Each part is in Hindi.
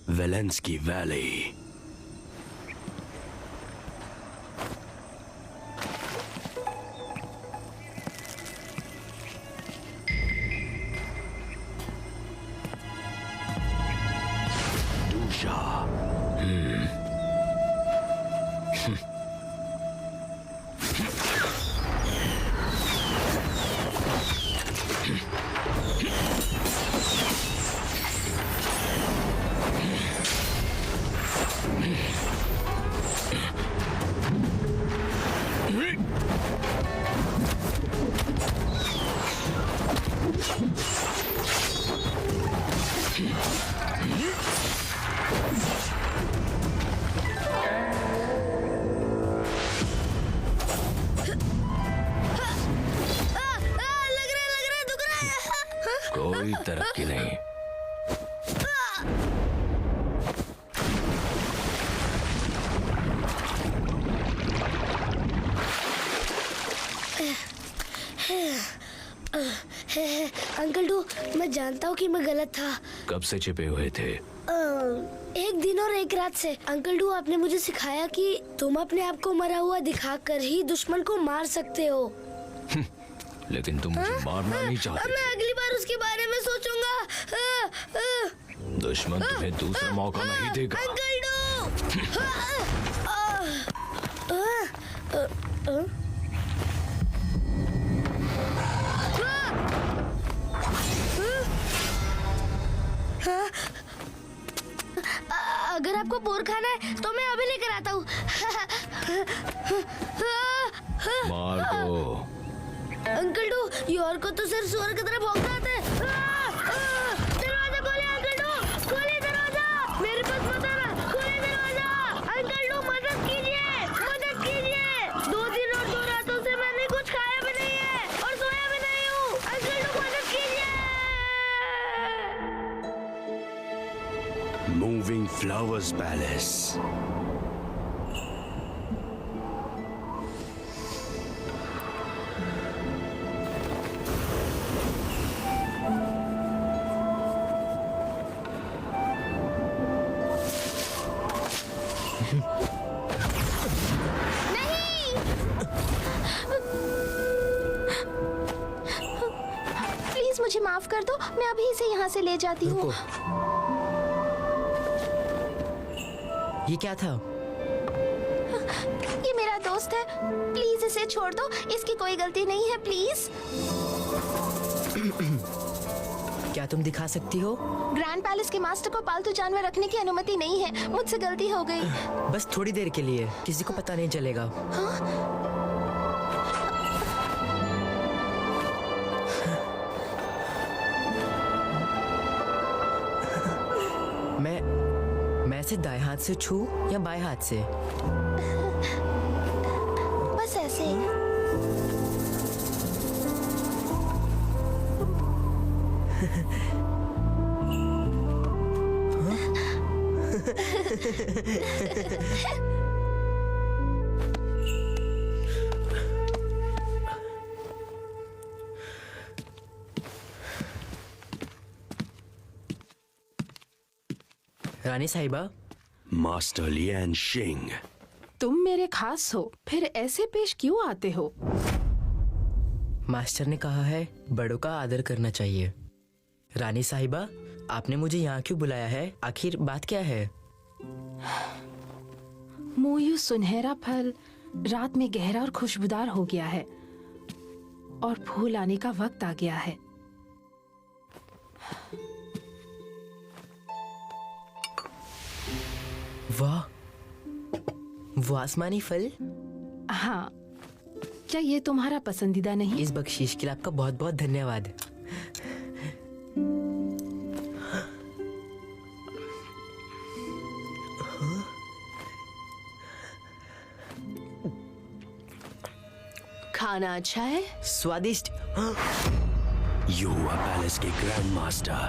वेलेंस्की वैली। डूशा। कोई तरक्की नहीं। अंकल डू, मैं जानता हूँ कि मैं गलत था। कब से छिपे हुए थे? एक दिन और एक रात से। अंकल डू, आपने मुझे सिखाया कि तुम अपने आप को मरा हुआ दिखाकर ही दुश्मन को मार सकते हो। लेकिन तुम मुझे मारना नहीं चाहते। मैं अगली बार उसके बारे में सोचूंगा। दुश्मन तुम्हें दूसरा मौका नहीं देगा। Uncle do. अगर आपको बोर खाना है तो मैं अभी लेकर आता हूँ। मार दो। अंकल डू, योर को तो सिर्फ सुअर की तरह भौंकना आता है। दरवाजा खोलिए अंकल डू, खोलिए दरवाजा। मेरे पास मत आना, खोलिए दरवाजा। अंकल डू, मदद कीजिए, मदद कीजिए। 2 दिन और 2 रातों से मैंने कुछ खाया भी नहीं है और सोया भी नहीं हूँ। अंकल डू, मदद कीजिए। Moving flowers palace. प्लीज मुझे माफ कर दो, मैं अभी इसे यहाँ से ले जाती हूँ। ये क्या था? ये मेरा दोस्त है, प्लीज इसे छोड़ दो, इसकी कोई गलती नहीं है, प्लीज। क्या तुम दिखा सकती हो? ग्रैंड पैलेस के मास्टर को पालतू जानवर रखने की अनुमति नहीं है, मुझसे गलती हो गई। बस थोड़ी देर के लिए, किसी को पता नहीं चलेगा। मैं इसे दाएं हाथ से छू या बाएं हाथ से? बस ऐसे। रानी साहिबा। मास्टर लियान शिंग। तुम मेरे खास हो, फिर ऐसे पेश क्यों आते हो? मास्टर ने कहा है बड़ों का आदर करना चाहिए। रानी साहिबा, आपने मुझे यहाँ क्यों बुलाया है? आखिर बात क्या है? मोयू सुनहरा फल रात में गहरा और खुशबूदार हो गया है और फूल आने का वक्त आ गया है। वाह, वो आसमानी फल। हाँ, क्या ये तुम्हारा पसंदीदा नहीं? इस बख्शीश के लिए आपका बहुत बहुत धन्यवाद। खाना अच्छा है? स्वादिष्ट। युवा पैलेस के ग्रैंड मास्टर।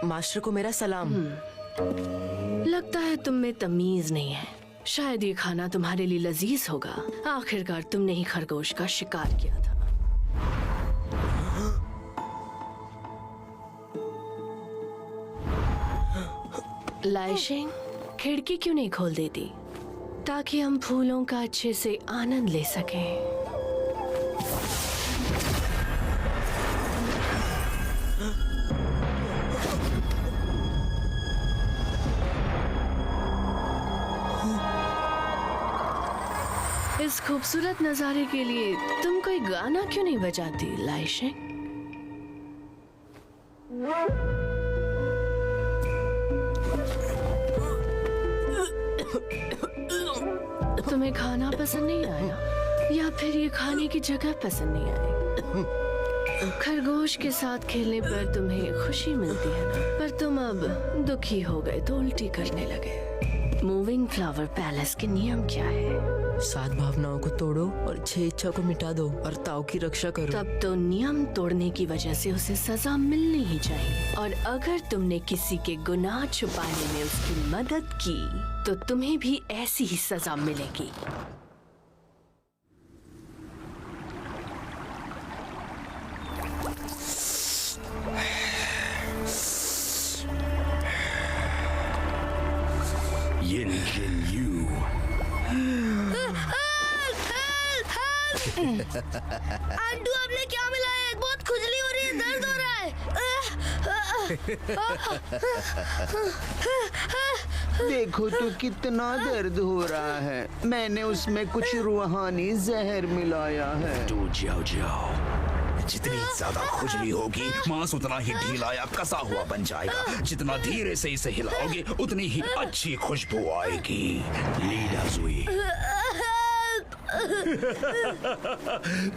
मास्टर को मेरा सलाम। लगता है तुम में तमीज नहीं है। शायद ये खाना तुम्हारे लिए लजीज होगा। आखिरकार तुमने ही खरगोश का शिकार किया था। लाइशिंग, खिड़की क्यों नहीं खोल देती ताकि हम फूलों का अच्छे से आनंद ले सकें? इस खूबसूरत नजारे के लिए तुम कोई गाना क्यों नहीं बजाती लाइशिंग? तुम्हें खाना पसंद नहीं आया या फिर ये खाने की जगह पसंद नहीं आई? खरगोश के साथ खेलने पर तुम्हें खुशी मिलती है ना, पर तुम अब दुखी हो गए तो उल्टी करने लगे। मूविंग फ्लावर पैलेस के नियम क्या है? 7 भावनाओं को तोड़ो और 6 इच्छा को मिटा दो और ताऊ की रक्षा करो। तब तो नियम तोड़ने की वजह से उसे सजा मिलनी ही चाहिए, और अगर तुमने किसी के गुनाह छुपाने में उसकी मदद की तो तुम्हें भी ऐसी ही सजा मिलेगी। Yin Jin Yu। आंटू आपने क्या मिलाया है? बहुत खुजली हो रही है, दर्द हो रहा है। देखो तो कितना दर्द हो रहा है। मैंने उसमें कुछ रूहानी जहर मिलाया है। तू जाओ जाओ, जितनी ज्यादा खुजली होगी मांस उतना ही ढीला या कसा हुआ बन जाएगा। जितना धीरे से इसे हिलाओगे उतनी ही अच्छी खुशबू आएगी। लीडा जुई।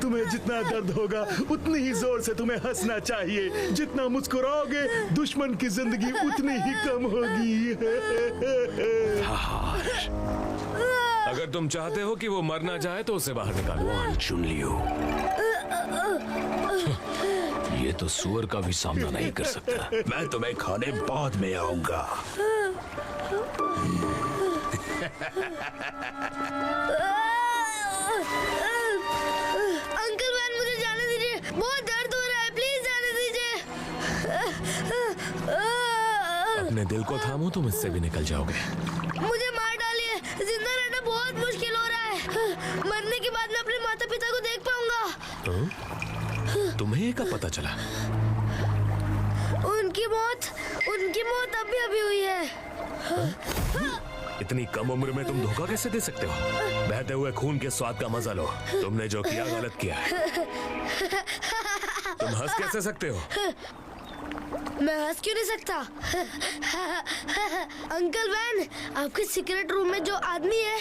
तुम्हें जितना दर्द होगा उतनी ही जोर से तुम्हें हंसना चाहिए। जितना मुस्कुराओगे दुश्मन की जिंदगी उतनी ही कम होगी। अगर तुम चाहते हो कि वो मर ना जाए तो उसे बाहर निकालो। चुन लियो। ये तो सुअर का भी सामना नहीं कर सकता। मैं तुम्हें खाने बाद में आऊंगा। अंकल वैन, मुझे जाने दीजिए, बहुत दर्द हो रहा है, प्लीज जाने दीजिए। अपने दिल को थामो, तुम इससे भी निकल जाओगे। मुझे मार डालिए, जिंदा रहना बहुत मुश्किल हो रहा है। मरने के बाद मैं अपने माता पिता को देख पाऊंगा। तुम्हें कब पता चला? उनकी मौत अभी हुई है। इतनी कम उम्र में तुम धोखा कैसे दे सकते हो? बहते हुए खून के स्वाद का मजा लो। तुमने जो किया गलत किया है। तुम हंस कैसे सकते हो? मैं हंस क्यों नहीं सकता? अंकल वैन, आपके सीक्रेट रूम में जो आदमी है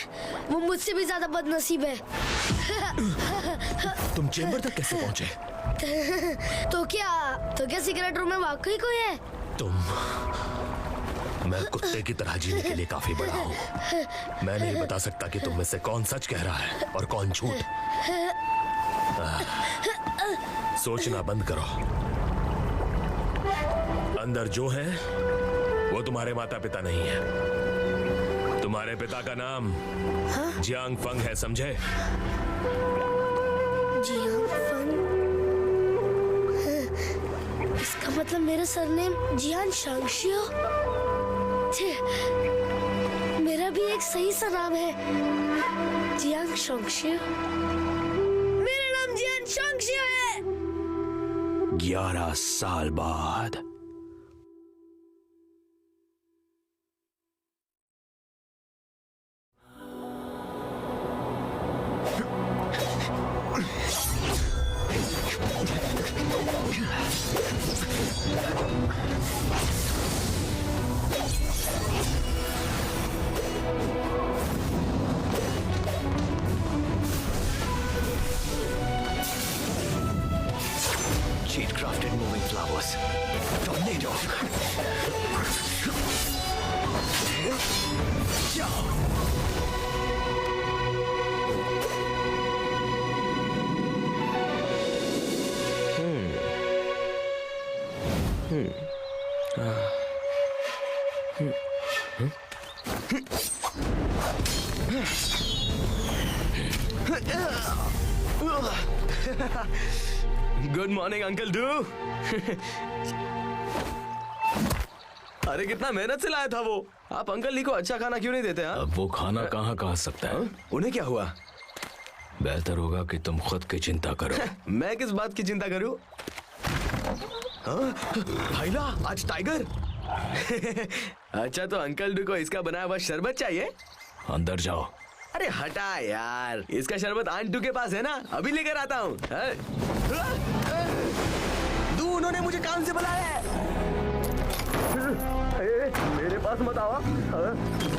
वो मुझसे भी ज्यादा बदनसीब है। तुम चेंबर तक कैसे पहुंचे? तो क्या सीक्रेट रूम में वाकई कोई है? मैं कुत्ते की तरह जीने के लिए काफी बड़ा हूँ। मैं नहीं बता सकता कि तुम में से कौन सच कह रहा है और कौन झूठ। सोचना बंद करो। अंदर जो है वो तुम्हारे माता पिता नहीं है। तुम्हारे पिता का नाम जियांग फंग है, समझे? जियांग फंग? इसका मतलब मेरा सरनेम जियान शांगशियो। मेरा भी एक सही सा नाम है, जियांग शांगशियो। मेरा नाम जियान शांगशियो है। 11 साल बाद। Jade crafted moving flowers. Tornado. Good morning uncle do. अरे कितना मेहनत से लाया था वो। आप अंकल ली को अच्छा खाना क्यों नहीं देते? अब वो खाना कहाँ कहाँ सकता है? उन्हें क्या हुआ? बेहतर होगा कि तुम खुद की चिंता करो। मैं किस बात की चिंता करूं? भाईला आज टाइगर। अच्छा तो अंकल डी को इसका बनाया हुआ शरबत चाहिए? अंदर जाओ। अरे हटा यार, इसका शरबत आंटू के पास है ना, अभी लेकर आता हूँ। दू उन्होंने मुझे काम से बुलाया है। मेरे पास मत आवा।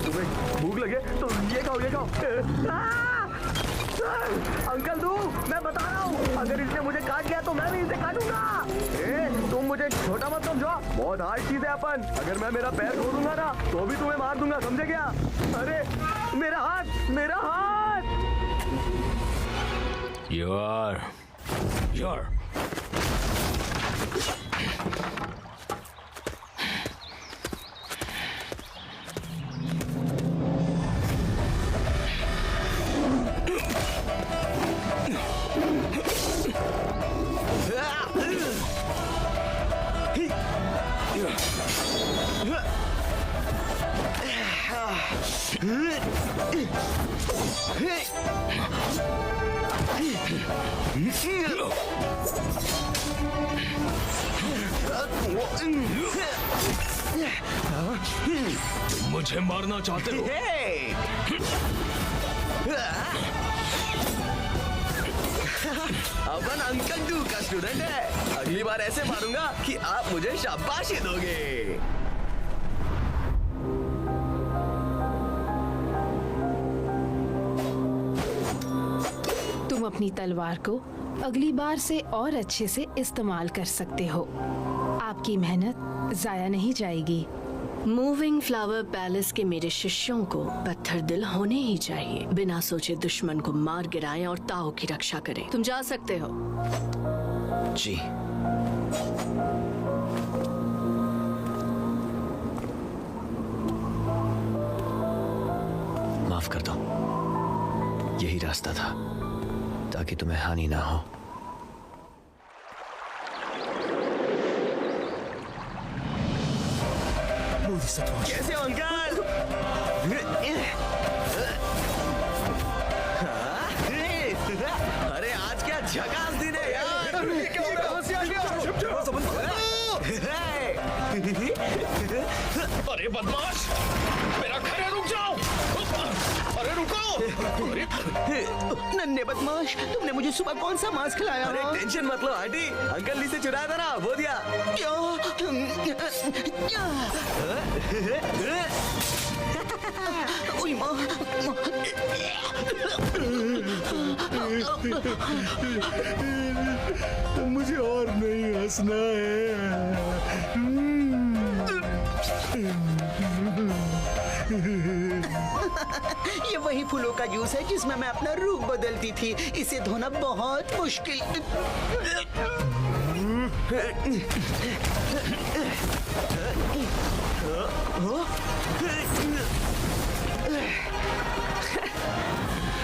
तुम्हें भूख लगे तो ये खाओ, ये खाओ। अंकल दू, मैं बता रहा हूँ, अगर इसने मुझे काट लिया तो मैं भी इसे काटूंगा। तुम मुझे छोटा मत समझो, बहुत हार्ड चीज है अपन। अगर मैं मेरा पैर खो दूंगा ना तो भी तुम्हें मार दूंगा, समझे क्या? अरे मेरा हाथ, मेरा हाथ। यार तुम मुझे मारना चाहते हो? अपन अंकल डू का स्टूडेंट है, अगली बार ऐसे मारूंगा कि आप मुझे शाबाशी दोगे। तुम अपनी तलवार को अगली बार से और अच्छे से इस्तेमाल कर सकते हो। आपकी मेहनत जाया नहीं जाएगी। मूविंग फ्लावर पैलेस के मेरे शिष्यों को पत्थर दिल होने ही चाहिए, बिना सोचे दुश्मन को मार गिराएं और ताओ की रक्षा करें। तुम जा सकते हो। जी। माफ कर दो, यही रास्ता था ताकि तुम्हें हानि ना हो। कैसे हो अंकल? अरे आज क्या झकास दिन है यार। अरे बदमाश, मेरा घर है, रुक जाओ। अरे रुको। नन्हे बदमाश, तुमने मुझे सुबह कौन सा मांस खिलाया? अरे टेंशन मत लो आंटी, अंकल ली से चुराया था ना, वो दिया। मुझे और नहीं हंसना ये वही फूलों का जूस है जिसमें मैं अपना रूप बदलती थी। इसे धोना बहुत मुश्किल।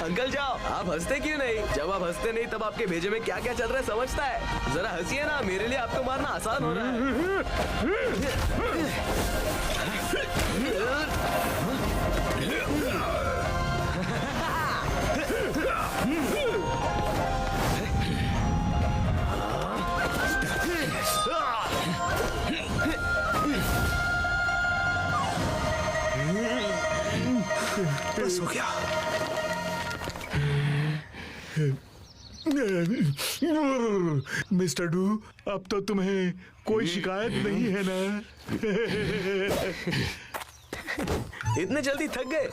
अंकल जाओ, आप हंसते क्यों नहीं? जब आप हंसते नहीं तब आपके भेजे में क्या क्या चल रहा है समझता है? जरा हंसिए ना, मेरे लिए आपको मारना आसान हो रहा है। बस हो गया। मिस्टर डू, अब तो तुम्हें कोई शिकायत नहीं है ना? इतने जल्दी थक गए?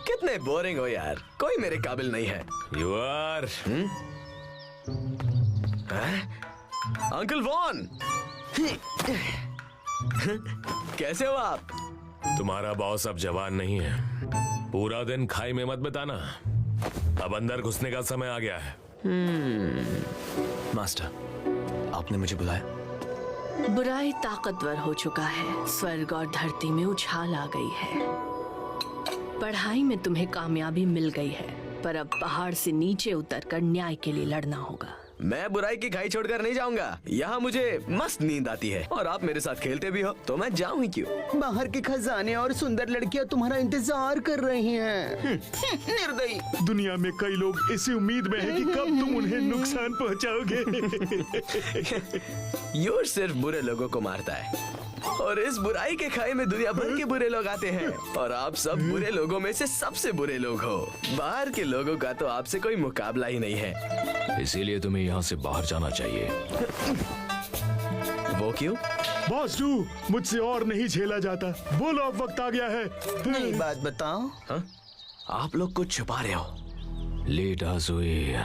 कितने बोरिंग हो यार, कोई मेरे काबिल नहीं है। यू आर अंकल वॉन, कैसे हो आप? तुम्हारा बॉस अब जवान नहीं है। पूरा दिन खाई में मत बिताना, अब अंदर घुसने का समय आ गया है। मास्टर, आपने मुझे बुलाया? बुराई ताकतवर हो चुका है, स्वर्ग और धरती में उछाल आ गई है। पढ़ाई में तुम्हें कामयाबी मिल गई है, पर अब पहाड़ से नीचे उतरकर न्याय के लिए लड़ना होगा। मैं बुराई की खाई छोड़कर नहीं जाऊंगा। यहाँ मुझे मस्त नींद आती है और आप मेरे साथ खेलते भी हो तो मैं जाऊँ ही क्यों। बाहर के खजाने और सुंदर लड़कियां तुम्हारा इंतजार कर रही हैं। निर्दयी। दुनिया में कई लोग इसी उम्मीद में हैं कि कब तुम उन्हें नुकसान पहुंचाओगे। यूर सिर्फ बुरे लोगों को मारता है और इस बुराई के खाई में दुनिया भर के बुरे लोग आते हैं और आप सब बुरे लोगों में से सबसे बुरे लोग हो। बाहर के लोगों का तो आपसे कोई मुकाबला ही नहीं है। इसीलिए तुम्हें यहाँ से बाहर जाना चाहिए। वो क्यों? बॉस टू, मुझसे और नहीं झेला जाता। बोलो अब वक्त आ गया है। नई बात बताओ। हा? आप लोग कुछ छुपा रहे हो। ली डाजुई,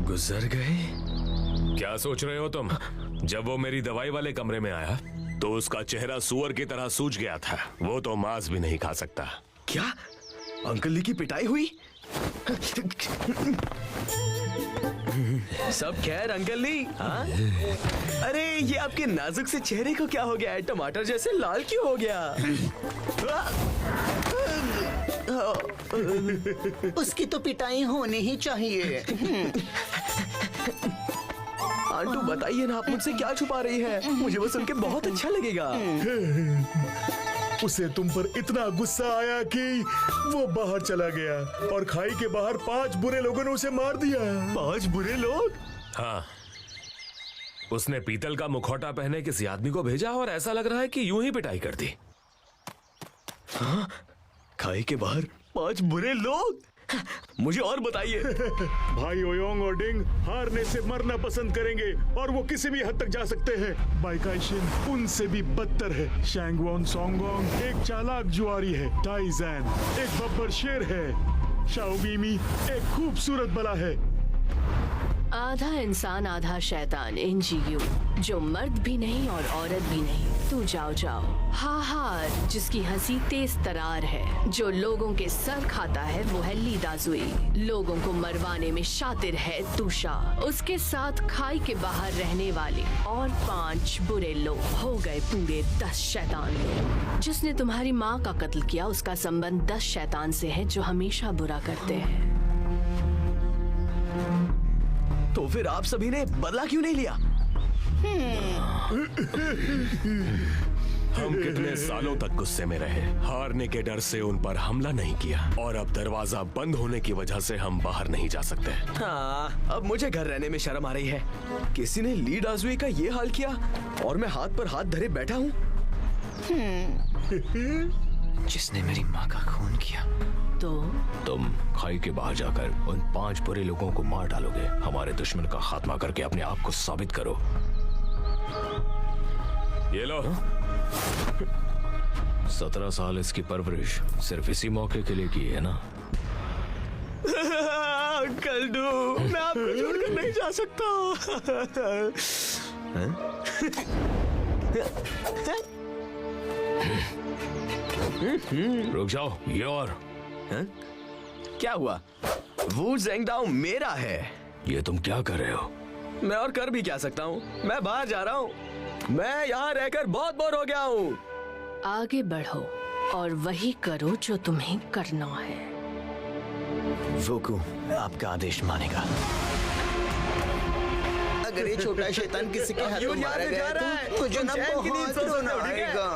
गुजर गए? क्या सोच रहे हो तुम? जब वो मेरी दवाई वाले कमरे में आया तो उसका चेहरा सुअर की तरह सूज गया था। वो तो मांस भी नहीं खा सकता। क्या अंकल ली की पिटाई हुई? सब खैर अंकल ली? हाँ? अरे ये आपके नाजुक से चेहरे को क्या हो गया है? टमाटर जैसे लाल क्यों हो गया? उसकी तो पिटाई होनी ही चाहिए। आंटू बताइए ना, आप मुझसे क्या छुपा रही है? मुझे वो सुन के बहुत अच्छा लगेगा। उसे तुम पर इतना गुस्सा आया कि वो बाहर चला गया और खाई के बाहर 5 बुरे लोगों ने उसे मार दिया। 5 बुरे लोग? हाँ, उसने पीतल का मुखौटा पहने किसी आदमी को भेजा और ऐसा लग रहा है कि यूं ही पिटाई कर दी। हाँ? खाई के बाहर 5 बुरे लोग? मुझे और बताइए। भाई ओयोंग और डिंग हारने से मरना पसंद करेंगे और वो किसी भी हद तक जा सकते हैं। बाइकाइशिन उनसे भी बदतर है। शैंगवॉन सोंगोंग एक चालाक जुआरी है। टाइजैन एक बब्बर शेर है। शाओबीमी एक खूबसूरत बला है। आधा इंसान आधा शैतान इंजीयू, जो मर्द भी नहीं और औरत भी नहीं। तू जाओ जाओ। हाहार जिसकी हंसी तेज तरार है, जो लोगों के सर खाता है वो है ली दाजुई। लोगों को मरवाने में शातिर है तुषा। उसके साथ खाई के बाहर रहने वाले और 5 बुरे लोग हो गए पूरे 10 शैतान लोग। जिसने तुम्हारी माँ का कत्ल किया उसका संबंध 10 शैतान से है जो हमेशा बुरा करते हैं। तो फिर आप सभी ने बदला क्यों नहीं लिया? हम कितने सालों तक गुस्से में रहे, हारने के डर से उन पर हमला नहीं किया और अब दरवाजा बंद होने की वजह से हम बाहर नहीं जा सकते। हाँ, अब मुझे घर रहने में शर्म आ रही है। किसी ने ली डाजुई का ये हाल किया और मैं हाथ पर हाथ धरे बैठा हूँ। जिसने मेरी माँ का खून किया। तो तुम खाई के बाहर जाकर उन 5 बुरे लोगों को मार डालोगे। हमारे दुश्मन का खात्मा करके अपने आप को साबित करो। ये लो। 17 साल इसकी परवरिश सिर्फ इसी मौके के लिए की है ना? अंकल डू, मैं आपको छोड़कर नहीं जा सकता। रुक जाओ, ये और क्या हुआ? वू ज़ेंगडाओ मेरा है। ये तुम क्या कर रहे हो? मैं और कर भी क्या सकता हूँ? मैं बाहर जा रहा हूँ। मैं यहाँ रहकर बहुत बोर हो गया हूँ। आगे बढ़ो और वही करो जो तुम्हें करना है। वोकू आपका आदेश मानेगा। अगर ये छोटा शैतान किसी के हाथों मारा गया तो मुझे ना बहुत रोना आएगा।